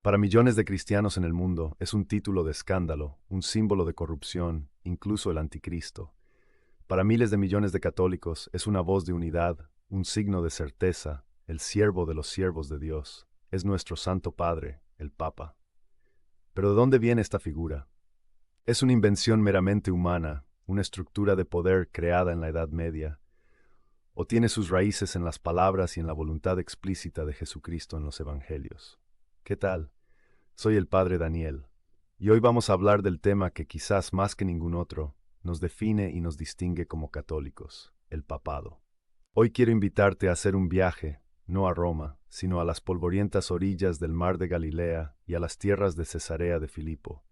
Para millones de cristianos en el mundo es un título de escándalo, un símbolo de corrupción, incluso el anticristo. Para miles de millones de católicos es una voz de unidad, un signo de certeza, el siervo de los siervos de Dios. Es nuestro Santo Padre, el Papa. Pero ¿de dónde viene esta figura? ¿Es una invención meramente humana, una estructura de poder creada en la Edad Media? ¿O tiene sus raíces en las palabras y en la voluntad explícita de Jesucristo en los Evangelios? ¿Qué tal? Soy el Padre Daniel, y hoy vamos a hablar del tema que quizás más que ningún otro nos define y nos distingue como católicos, el papado. Hoy quiero invitarte a hacer un viaje, no a Roma, sino a las polvorientas orillas del mar de Galilea y a las tierras de Cesarea de Filipo.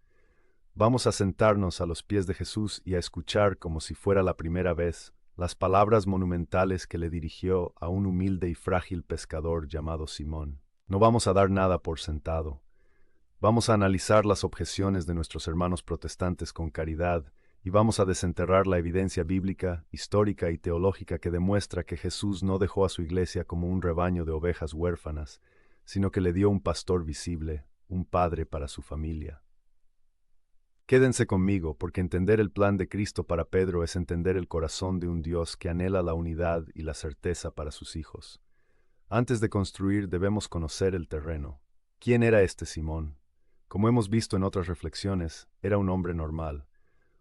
Vamos a sentarnos a los pies de Jesús y a escuchar como si fuera la primera vez las palabras monumentales que le dirigió a un humilde y frágil pescador llamado Simón. No vamos a dar nada por sentado. Vamos a analizar las objeciones de nuestros hermanos protestantes con caridad y vamos a desenterrar la evidencia bíblica, histórica y teológica que demuestra que Jesús no dejó a su iglesia como un rebaño de ovejas huérfanas, sino que le dio un pastor visible, un padre para su familia. Quédense conmigo, porque entender el plan de Cristo para Pedro es entender el corazón de un Dios que anhela la unidad y la certeza para sus hijos. Antes de construir debemos conocer el terreno. ¿Quién era este Simón? Como hemos visto en otras reflexiones, era un hombre normal,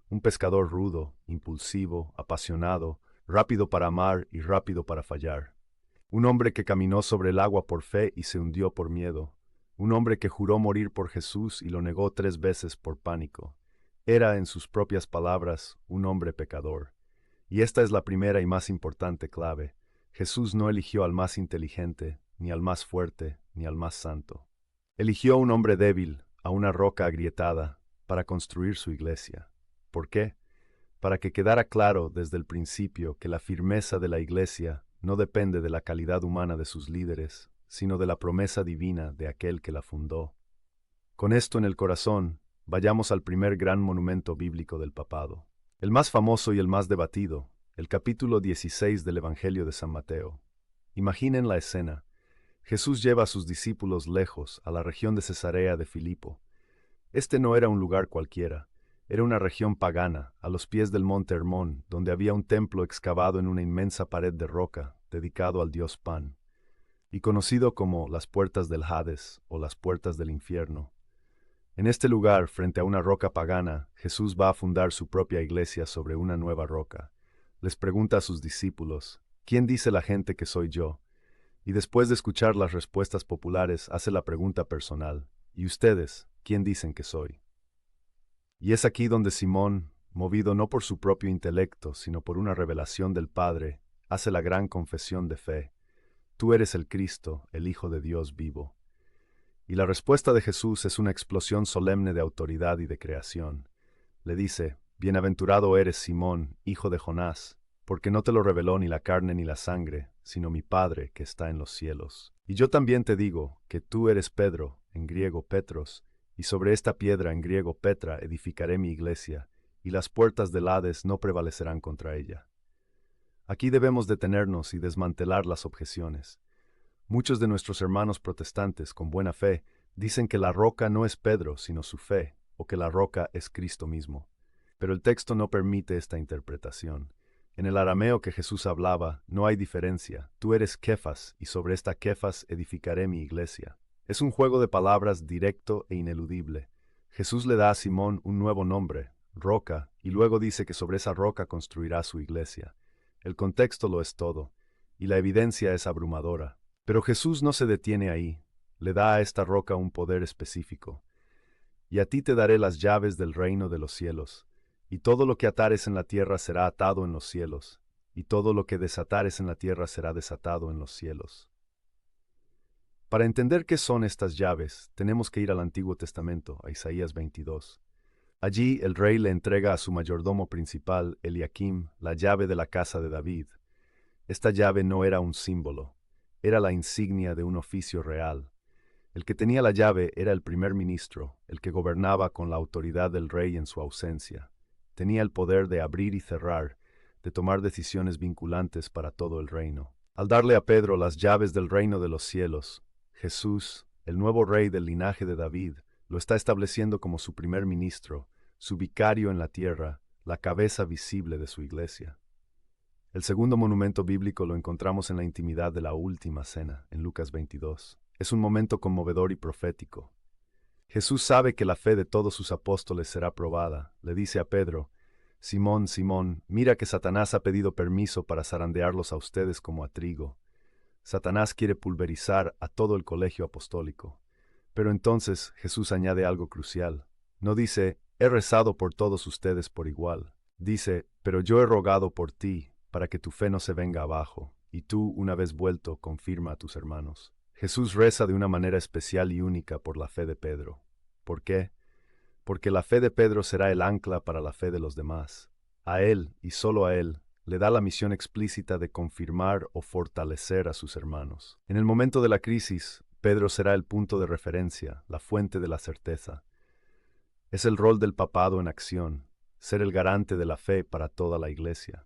un pescador rudo, impulsivo, apasionado, rápido para amar y rápido para fallar. Un hombre que caminó sobre el agua por fe y se hundió por miedo. Un hombre que juró morir por Jesús y lo negó 3 veces por pánico. Era, en sus propias palabras, un hombre pecador. Y esta es la primera y más importante clave. Jesús no eligió al más inteligente, ni al más fuerte, ni al más santo. Eligió a un hombre débil, a una roca agrietada, para construir su iglesia. ¿Por qué? Para que quedara claro desde el principio que la firmeza de la iglesia no depende de la calidad humana de sus líderes, sino de la promesa divina de aquel que la fundó. Con esto en el corazón, vayamos al primer gran monumento bíblico del papado. El más famoso y el más debatido, el capítulo 16 del Evangelio de San Mateo. Imaginen la escena. Jesús lleva a sus discípulos lejos, a la región de Cesarea de Filipo. Este no era un lugar cualquiera, era una región pagana, a los pies del monte Hermón, donde había un templo excavado en una inmensa pared de roca, dedicado al dios Pan, y conocido como las puertas del Hades o las puertas del infierno. En este lugar, frente a una roca pagana, Jesús va a fundar su propia iglesia sobre una nueva roca. Les pregunta a sus discípulos, ¿quién dice la gente que soy yo? Y después de escuchar las respuestas populares, hace la pregunta personal, ¿y ustedes, quién dicen que soy? Y es aquí donde Simón, movido no por su propio intelecto, sino por una revelación del Padre, hace la gran confesión de fe. Tú eres el Cristo, el Hijo de Dios vivo. Y la respuesta de Jesús es una explosión solemne de autoridad y de creación. Le dice, Bienaventurado eres Simón, hijo de Jonás, porque no te lo reveló ni la carne ni la sangre, sino mi Padre que está en los cielos. Y yo también te digo que tú eres Pedro, en griego Petros, y sobre esta piedra en griego Petra edificaré mi iglesia, y las puertas del Hades no prevalecerán contra ella. Aquí debemos detenernos y desmantelar las objeciones. Muchos de nuestros hermanos protestantes, con buena fe, dicen que la roca no es Pedro, sino su fe, o que la roca es Cristo mismo. Pero el texto no permite esta interpretación. En el arameo que Jesús hablaba, no hay diferencia. Tú eres Kefas, y sobre esta Kefas edificaré mi iglesia. Es un juego de palabras directo e ineludible. Jesús le da a Simón un nuevo nombre, roca, y luego dice que sobre esa roca construirá su iglesia. El contexto lo es todo, y la evidencia es abrumadora. Pero Jesús no se detiene ahí, le da a esta roca un poder específico. Y a ti te daré las llaves del reino de los cielos, y todo lo que atares en la tierra será atado en los cielos, y todo lo que desatares en la tierra será desatado en los cielos. Para entender qué son estas llaves, tenemos que ir al Antiguo Testamento, a Isaías 22. Allí el rey le entrega a su mayordomo principal, Eliakim, la llave de la casa de David. Esta llave no era un símbolo, era la insignia de un oficio real. El que tenía la llave era el primer ministro, el que gobernaba con la autoridad del rey en su ausencia. Tenía el poder de abrir y cerrar, de tomar decisiones vinculantes para todo el reino. Al darle a Pedro las llaves del reino de los cielos, Jesús, el nuevo rey del linaje de David, lo está estableciendo como su primer ministro, su vicario en la tierra, la cabeza visible de su iglesia. El segundo monumento bíblico lo encontramos en la intimidad de la última cena, en Lucas 22. Es un momento conmovedor y profético. Jesús sabe que la fe de todos sus apóstoles será probada. Le dice a Pedro: Simón, Simón, mira que Satanás ha pedido permiso para zarandearlos a ustedes como a trigo. Satanás quiere pulverizar a todo el colegio apostólico. Pero entonces Jesús añade algo crucial. No dice: he rezado por todos ustedes por igual. Dice: pero yo he rogado por ti, para que tu fe no se venga abajo, y tú, una vez vuelto, confirma a tus hermanos. Jesús reza de una manera especial y única por la fe de Pedro. ¿Por qué? Porque la fe de Pedro será el ancla para la fe de los demás. A él, y solo a él, le da la misión explícita de confirmar o fortalecer a sus hermanos. En el momento de la crisis, Pedro será el punto de referencia, la fuente de la certeza. Es el rol del papado en acción, ser el garante de la fe para toda la iglesia.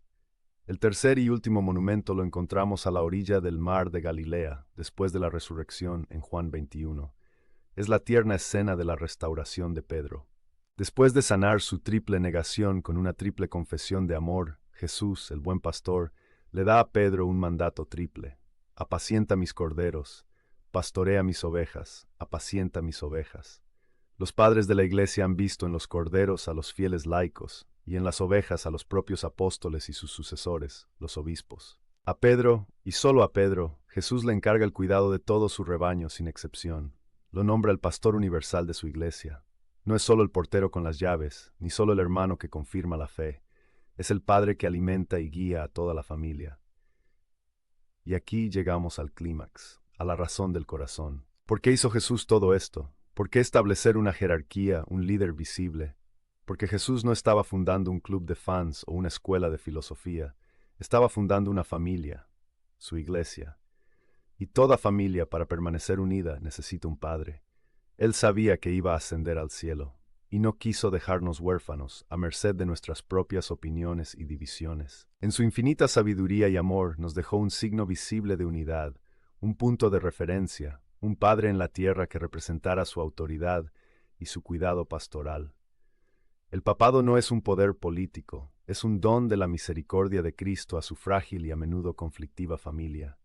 El tercer y último monumento lo encontramos a la orilla del mar de Galilea, después de la resurrección en Juan 21. Es la tierna escena de la restauración de Pedro. Después de sanar su triple negación con una triple confesión de amor, Jesús, el buen pastor, le da a Pedro un mandato triple: apacienta mis corderos, pastorea mis ovejas, apacienta mis ovejas. Los padres de la Iglesia han visto en los corderos a los fieles laicos, y en las ovejas a los propios apóstoles y sus sucesores, los obispos. A Pedro, y solo a Pedro, Jesús le encarga el cuidado de todo su rebaño sin excepción. Lo nombra el pastor universal de su iglesia. No es solo el portero con las llaves, ni solo el hermano que confirma la fe. Es el padre que alimenta y guía a toda la familia. Y aquí llegamos al clímax, a la razón del corazón. ¿Por qué hizo Jesús todo esto? ¿Por qué establecer una jerarquía, un líder visible? Porque Jesús no estaba fundando un club de fans o una escuela de filosofía. Estaba fundando una familia, su iglesia. Y toda familia, para permanecer unida, necesita un padre. Él sabía que iba a ascender al cielo, y no quiso dejarnos huérfanos, a merced de nuestras propias opiniones y divisiones. En su infinita sabiduría y amor nos dejó un signo visible de unidad, un punto de referencia, un padre en la tierra que representara su autoridad y su cuidado pastoral. El papado no es un poder político, es un don de la misericordia de Cristo a su frágil y a menudo conflictiva familia.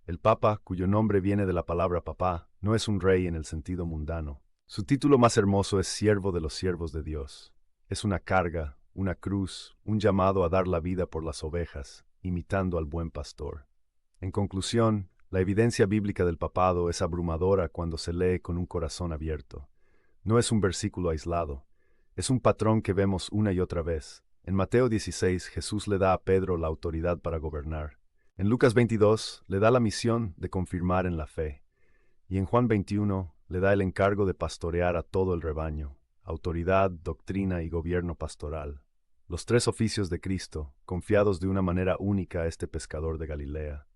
El Papa, cuyo nombre viene de la palabra papá, no es un rey en el sentido mundano. Su título más hermoso es siervo de los siervos de Dios. Es una carga, una cruz, un llamado a dar la vida por las ovejas, imitando al buen pastor. En conclusión, la evidencia bíblica del papado es abrumadora cuando se lee con un corazón abierto. No es un versículo aislado, es un patrón que vemos una y otra vez. En Mateo 16, Jesús le da a Pedro la autoridad para gobernar. En Lucas 22 le da la misión de confirmar en la fe, y en Juan 21 le da el encargo de pastorear a todo el rebaño, autoridad, doctrina y gobierno pastoral. Los tres oficios de Cristo, confiados de una manera única a este pescador de Galilea.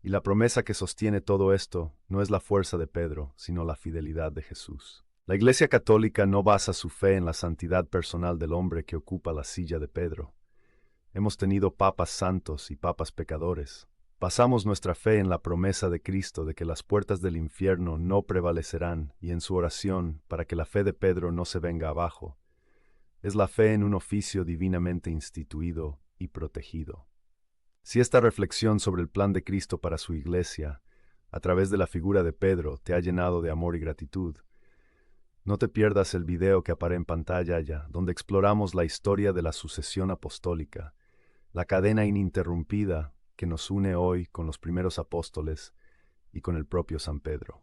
Y la promesa que sostiene todo esto no es la fuerza de Pedro, sino la fidelidad de Jesús. La Iglesia Católica no basa su fe en la santidad personal del hombre que ocupa la silla de Pedro. Hemos tenido papas santos y papas pecadores. Basamos nuestra fe en la promesa de Cristo de que las puertas del infierno no prevalecerán y en su oración para que la fe de Pedro no se venga abajo. Es la fe en un oficio divinamente instituido y protegido. Si esta reflexión sobre el plan de Cristo para su iglesia, a través de la figura de Pedro, te ha llenado de amor y gratitud, no te pierdas el video que aparece en pantalla ya, donde exploramos la historia de la sucesión apostólica, la cadena ininterrumpida que nos une hoy con los primeros apóstoles y con el propio San Pedro.